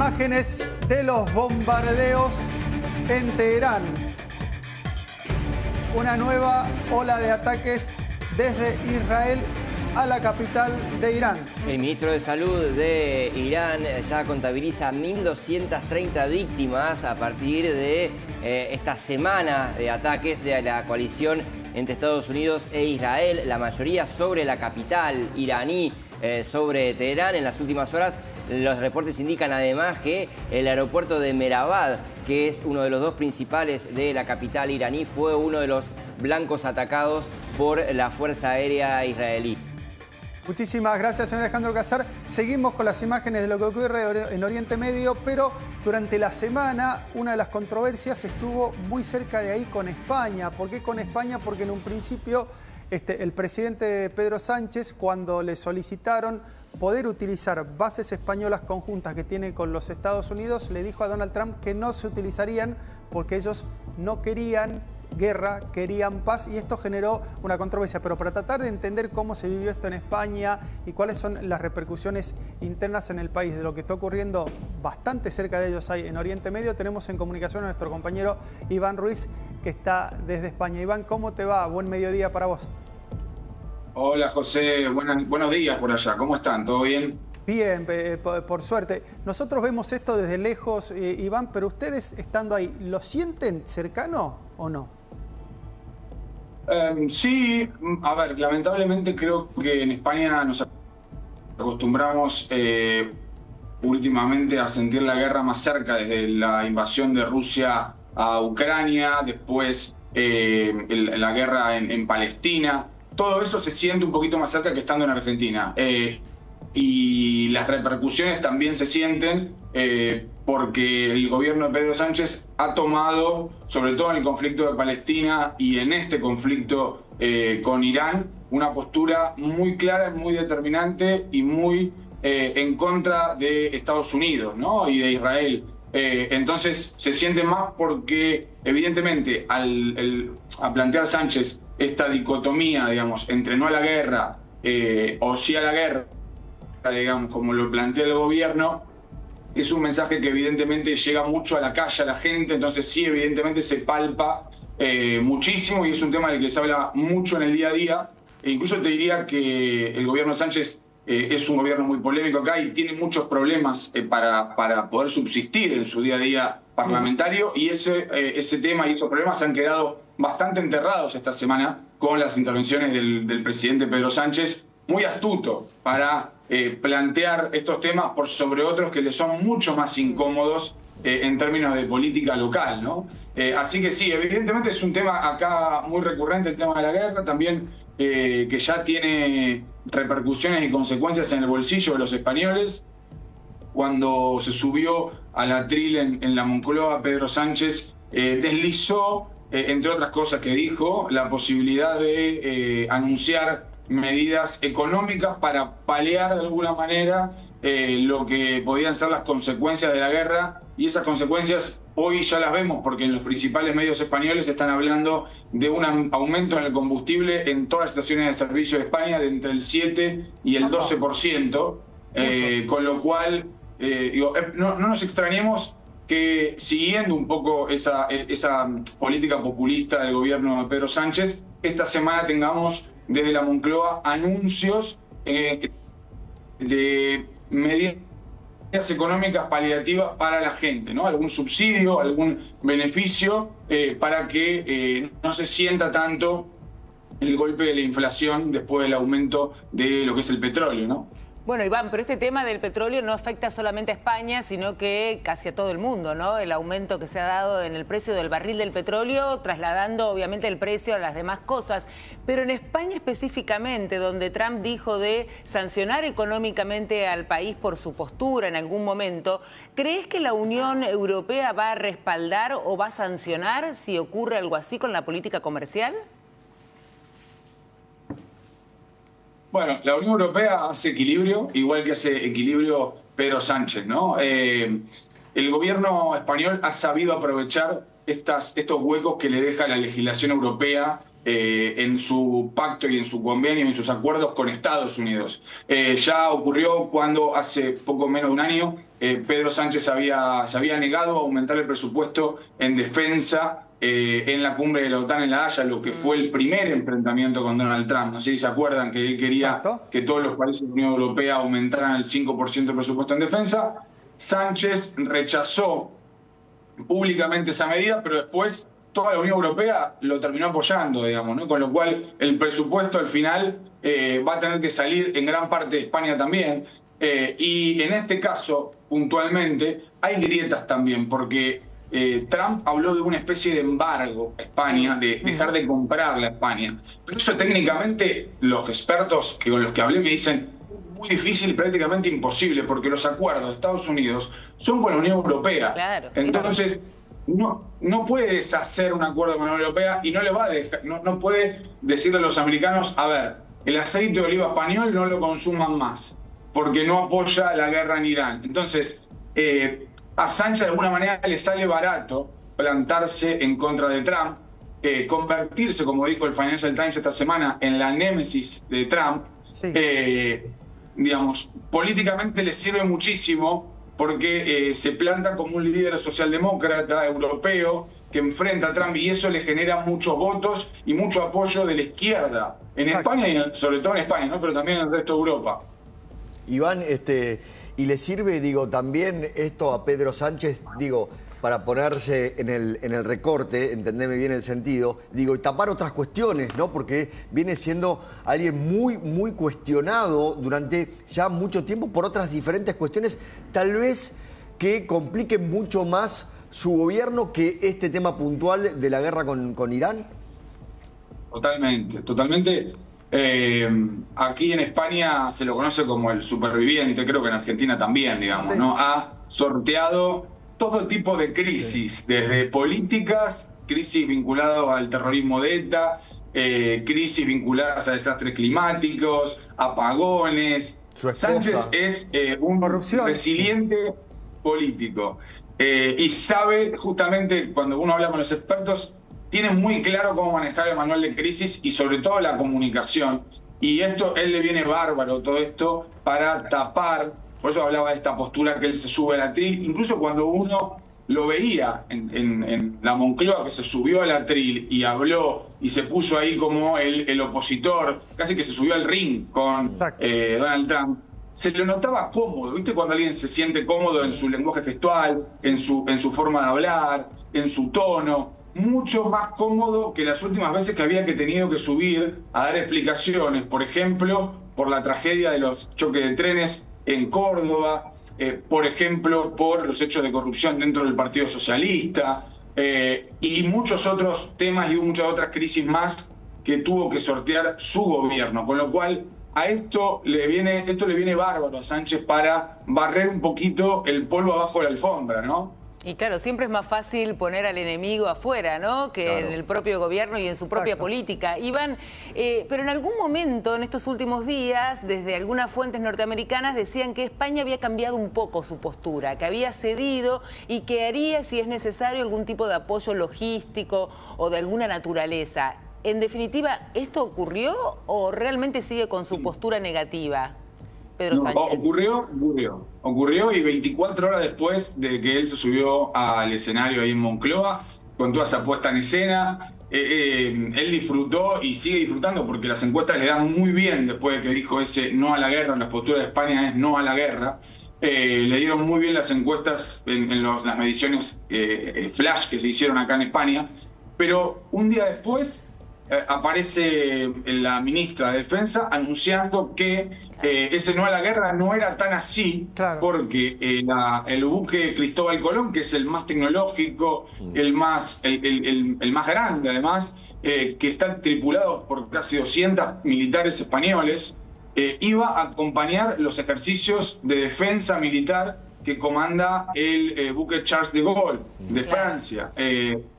Imágenes de los bombardeos en Teherán. Una nueva ola de ataques desde Israel a la capital de Irán. El ministro de Salud de Irán ya contabiliza 1.230 víctimas a partir de esta semana de ataques de la coalición entre Estados Unidos e Israel, la mayoría sobre la capital iraní, sobre Teherán. En las últimas horas, los reportes indican además que el aeropuerto de Mehrabad, que es uno de los dos principales de la capital iraní, fue uno de los blancos atacados por la Fuerza Aérea Israelí. Muchísimas gracias, señor Alejandro Casar. Seguimos con las imágenes de lo que ocurre en Oriente Medio, pero durante la semana una de las controversias estuvo muy cerca de ahí con España. ¿Por qué con España? Porque en un principio el presidente Pedro Sánchez, cuando le solicitaron poder utilizar bases españolas conjuntas que tiene con los Estados Unidos, le dijo a Donald Trump que no se utilizarían porque ellos no querían guerra, querían paz, y esto generó una controversia. Pero para tratar de entender cómo se vivió esto en España y cuáles son las repercusiones internas en el país de lo que está ocurriendo bastante cerca de ellos ahí en Oriente Medio, tenemos en comunicación a nuestro compañero Iván Ruiz, que está desde España. Iván, ¿cómo te va? Buen mediodía para vos. Hola José, buenos días por allá. ¿Cómo están? ¿Todo bien? Bien, por suerte. Nosotros vemos esto desde lejos, Iván, pero ustedes estando ahí, ¿lo sienten cercano o no? Sí, a ver, lamentablemente creo que en España nos acostumbramos últimamente a sentir la guerra más cerca, desde la invasión de Rusia a Ucrania, después la guerra en Palestina. Todo eso se siente un poquito más cerca que estando en Argentina. Y las repercusiones también se sienten porque el gobierno de Pedro Sánchez ha tomado, sobre todo en el conflicto de Palestina y en este conflicto con Irán, una postura muy clara, muy determinante y muy en contra de Estados Unidos, ¿no? Y de Israel. Entonces se siente más porque, evidentemente, a plantear Sánchez esta dicotomía, digamos, entre no a la guerra o sí a la guerra, digamos, como lo plantea el gobierno, es un mensaje que evidentemente llega mucho a la calle, a la gente. Entonces sí, evidentemente se palpa muchísimo, y es un tema del que se habla mucho en el día a día. E incluso te diría que el gobierno de Sánchez es un gobierno muy polémico acá y tiene muchos problemas para poder subsistir en su día a día parlamentario, y ese tema y esos problemas se han quedado bastante enterrados esta semana con las intervenciones del presidente Pedro Sánchez, muy astuto para plantear estos temas por sobre otros que le son mucho más incómodos en términos de política local, ¿no? Así que sí, evidentemente es un tema acá muy recurrente, el tema de la guerra, también que ya tiene repercusiones y consecuencias en el bolsillo de los españoles. Cuando se subió al atril en la Moncloa, Pedro Sánchez deslizó, entre otras cosas que dijo, la posibilidad de anunciar medidas económicas para paliar de alguna manera lo que podían ser las consecuencias de la guerra, y esas consecuencias hoy ya las vemos porque en los principales medios españoles están hablando de un aumento en el combustible en todas las estaciones de servicio de España de entre el 7 y el 12%, con lo cual no nos extrañemos que, siguiendo un poco esa política populista del gobierno de Pedro Sánchez, esta semana tengamos desde la Moncloa anuncios de medidas económicas paliativas para la gente, ¿no? Algún subsidio, algún beneficio para que no se sienta tanto el golpe de la inflación después del aumento de lo que es el petróleo, ¿no? Bueno, Iván, pero este tema del petróleo no afecta solamente a España, sino que casi a todo el mundo, ¿no? El aumento que se ha dado en el precio del barril del petróleo, trasladando obviamente el precio a las demás cosas. Pero en España específicamente, donde Trump dijo de sancionar económicamente al país por su postura en algún momento, ¿crees que la Unión Europea va a respaldar o va a sancionar si ocurre algo así con la política comercial? Bueno, la Unión Europea hace equilibrio, igual que hace equilibrio Pedro Sánchez, ¿no? El gobierno español ha sabido aprovechar estos huecos que le deja la legislación europea en su pacto y en su convenio y en sus acuerdos con Estados Unidos. Ya ocurrió cuando hace poco menos de un año Pedro Sánchez se había negado a aumentar el presupuesto en defensa en la cumbre de la OTAN en La Haya, lo que fue el primer enfrentamiento con Donald Trump. No sé si se acuerdan que él quería que todos los países de la Unión Europea aumentaran el 5% del presupuesto en defensa. Sánchez rechazó públicamente esa medida, pero después toda la Unión Europea lo terminó apoyando, digamos, ¿no? Con lo cual el presupuesto al final va a tener que salir en gran parte de España también. Y en este caso, puntualmente, hay grietas también, porque Trump habló de una especie de embargo a España, de dejar de comprarle a España. Pero eso técnicamente los expertos con los que hablé me dicen muy difícil, prácticamente imposible, porque los acuerdos de Estados Unidos son con la Unión Europea. Claro, entonces, no puede deshacer un acuerdo con la Unión Europea y no le va a dejar, no puede decirle a los americanos, a ver, el aceite de oliva español no lo consuman más, porque no apoya la guerra en Irán. Entonces, a Sánchez de alguna manera le sale barato plantarse en contra de Trump, convertirse, como dijo el Financial Times esta semana, en la némesis de Trump. Sí. Digamos, políticamente le sirve muchísimo porque se planta como un líder socialdemócrata europeo que enfrenta a Trump, y eso le genera muchos votos y mucho apoyo de la izquierda en España y sobre todo en España, ¿no? Pero también en el resto de Europa. Iván, y le sirve, digo, también esto a Pedro Sánchez, digo, para ponerse en el recorte, entendeme bien el sentido, digo, y tapar otras cuestiones, ¿no? Porque viene siendo alguien muy cuestionado durante ya mucho tiempo por otras diferentes cuestiones, tal vez que compliquen mucho más su gobierno que este tema puntual de la guerra con Irán. Totalmente. Aquí en España se lo conoce como el superviviente, creo que en Argentina también, digamos, ¿no? Ha sorteado todo tipo de crisis, desde políticas, crisis vinculadas al terrorismo de ETA, crisis vinculadas a desastres climáticos, apagones. Sánchez es un resiliente político y sabe, justamente cuando uno habla con los expertos, tiene muy claro cómo manejar el manual de crisis y sobre todo la comunicación. Y esto, él le viene bárbaro todo esto para tapar. Por eso hablaba de esta postura que él se sube al atril, incluso cuando uno lo veía en la Moncloa, que se subió al atril y habló y se puso ahí como el opositor, casi que se subió al ring con Donald Trump, se le notaba cómodo. ¿Viste? Cuando alguien se siente cómodo en su lenguaje gestual, en su forma de hablar, en su tono, mucho más cómodo que las últimas veces que había tenido que subir a dar explicaciones, por ejemplo, por la tragedia de los choques de trenes en Córdoba, por ejemplo, por los hechos de corrupción dentro del Partido Socialista, y muchos otros temas y muchas otras crisis más que tuvo que sortear su gobierno. Con lo cual, a esto le viene bárbaro a Sánchez para barrer un poquito el polvo abajo de la alfombra, ¿no? Y claro, siempre es más fácil poner al enemigo afuera, ¿no? Que en el propio gobierno y en su propia política. Iván, pero en algún momento, en estos últimos días, desde algunas fuentes norteamericanas decían que España había cambiado un poco su postura, que había cedido y que haría, si es necesario, algún tipo de apoyo logístico o de alguna naturaleza. En definitiva, ¿esto ocurrió o realmente sigue con su postura negativa? Pedro Sánchez. Ocurrió y 24 horas después de que él se subió al escenario ahí en Moncloa, con toda esa puesta en escena, él disfrutó y sigue disfrutando porque las encuestas le dan muy bien después de que dijo ese no a la guerra. La postura de España es no a la guerra. Le dieron muy bien las encuestas en las mediciones flash que se hicieron acá en España, pero un día después aparece la ministra de Defensa anunciando que ese no a la guerra no era tan así, porque el buque Cristóbal Colón, que es el más tecnológico, el más grande además, que está tripulado por casi 200 militares españoles, iba a acompañar los ejercicios de defensa militar que comanda el buque Charles de Gaulle de Francia.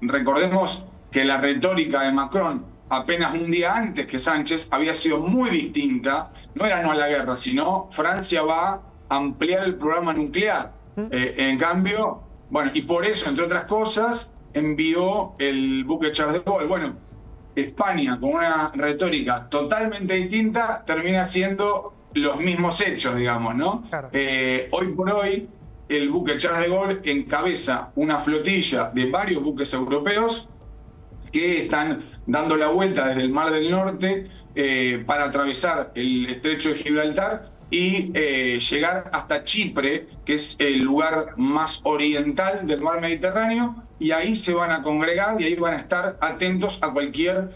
Recordemos que la retórica de Macron apenas un día antes que Sánchez había sido muy distinta. No era no a la guerra, sino Francia va a ampliar el programa nuclear. En cambio, bueno, y por eso, entre otras cosas, envió el buque Charles de Gaulle. Bueno, España, con una retórica totalmente distinta, termina siendo los mismos hechos, digamos, ¿no? Claro. Hoy por hoy, el buque Charles de Gaulle encabeza una flotilla de varios buques europeos que están dando la vuelta desde el Mar del Norte para atravesar el Estrecho de Gibraltar y llegar hasta Chipre, que es el lugar más oriental del mar Mediterráneo, y ahí se van a congregar y ahí van a estar atentos a cualquier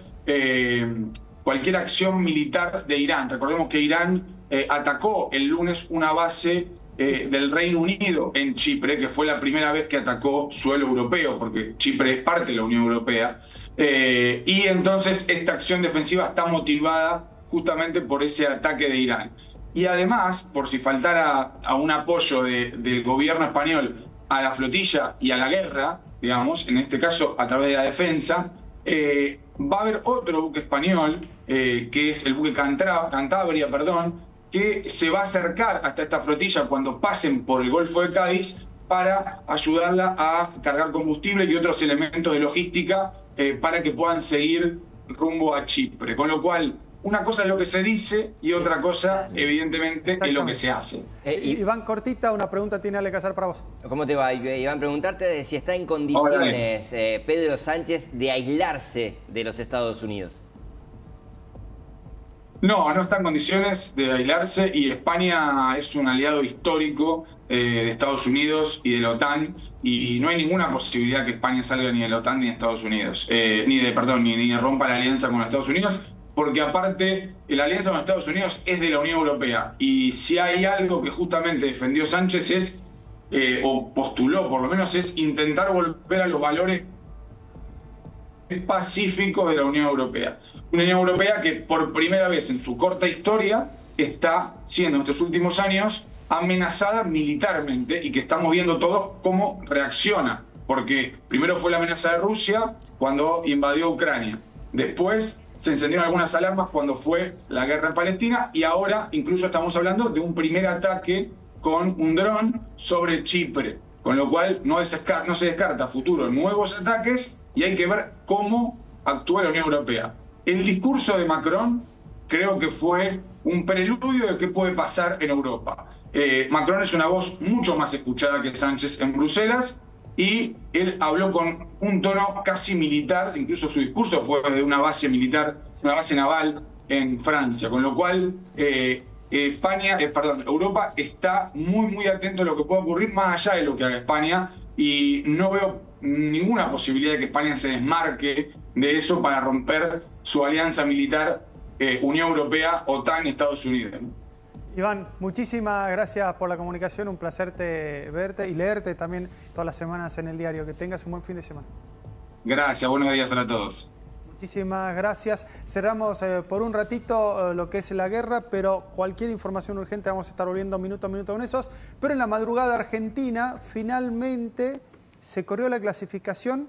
acción militar de Irán. Recordemos que Irán atacó el lunes una base del Reino Unido en Chipre, que fue la primera vez que atacó suelo europeo, porque Chipre es parte de la Unión Europea, y entonces esta acción defensiva está motivada justamente por ese ataque de Irán. Y además, por si faltara a un apoyo del gobierno español a la flotilla y a la guerra, digamos, en este caso a través de la defensa, va a haber otro buque español, que es el buque Cantabria, que se va a acercar hasta esta flotilla cuando pasen por el Golfo de Cádiz para ayudarla a cargar combustible y otros elementos de logística para que puedan seguir rumbo a Chipre. Con lo cual, una cosa es lo que se dice y otra cosa, evidentemente, es lo que se hace. Iván, cortita, una pregunta tiene Ale Casar para vos. ¿Cómo te va, Iván? Preguntarte de si está en condiciones Pedro Sánchez de aislarse de los Estados Unidos. No, no está en condiciones de aislarse y España es un aliado histórico de Estados Unidos y de la OTAN y no hay ninguna posibilidad que España salga ni de la OTAN ni de Estados Unidos, ni rompa la alianza con los Estados Unidos, porque aparte la alianza con Estados Unidos es de la Unión Europea y si hay algo que justamente defendió Sánchez es, o postuló por lo menos, es intentar volver a los valores pacíficos de la Unión Europea. Una Unión Europea que por primera vez en su corta historia está siendo en estos últimos años amenazada militarmente y que estamos viendo todos cómo reacciona, porque primero fue la amenaza de Rusia cuando invadió Ucrania, después se encendieron algunas alarmas cuando fue la guerra en Palestina y ahora incluso estamos hablando de un primer ataque con un dron sobre Chipre, con lo cual no se descarta futuro nuevos ataques y hay que ver cómo actúa la Unión Europea. El discurso de Macron creo que fue un preludio de qué puede pasar en Europa. Macron es una voz mucho más escuchada que Sánchez en Bruselas y él habló con un tono casi militar, incluso su discurso fue de una base militar, una base naval en Francia, con lo cual Europa está muy atento a lo que pueda ocurrir más allá de lo que haga España y no veo ninguna posibilidad de que España se desmarque de eso para romper su alianza militar Unión Europea, OTAN y Estados Unidos. Iván, muchísimas gracias por la comunicación, un placer verte y leerte también todas las semanas en el diario. Que tengas un buen fin de semana. Gracias, buenos días para todos. Muchísimas gracias. Cerramos por un ratito lo que es la guerra, pero cualquier información urgente vamos a estar volviendo minuto a minuto con esos. Pero en la madrugada argentina finalmente se corrió la clasificación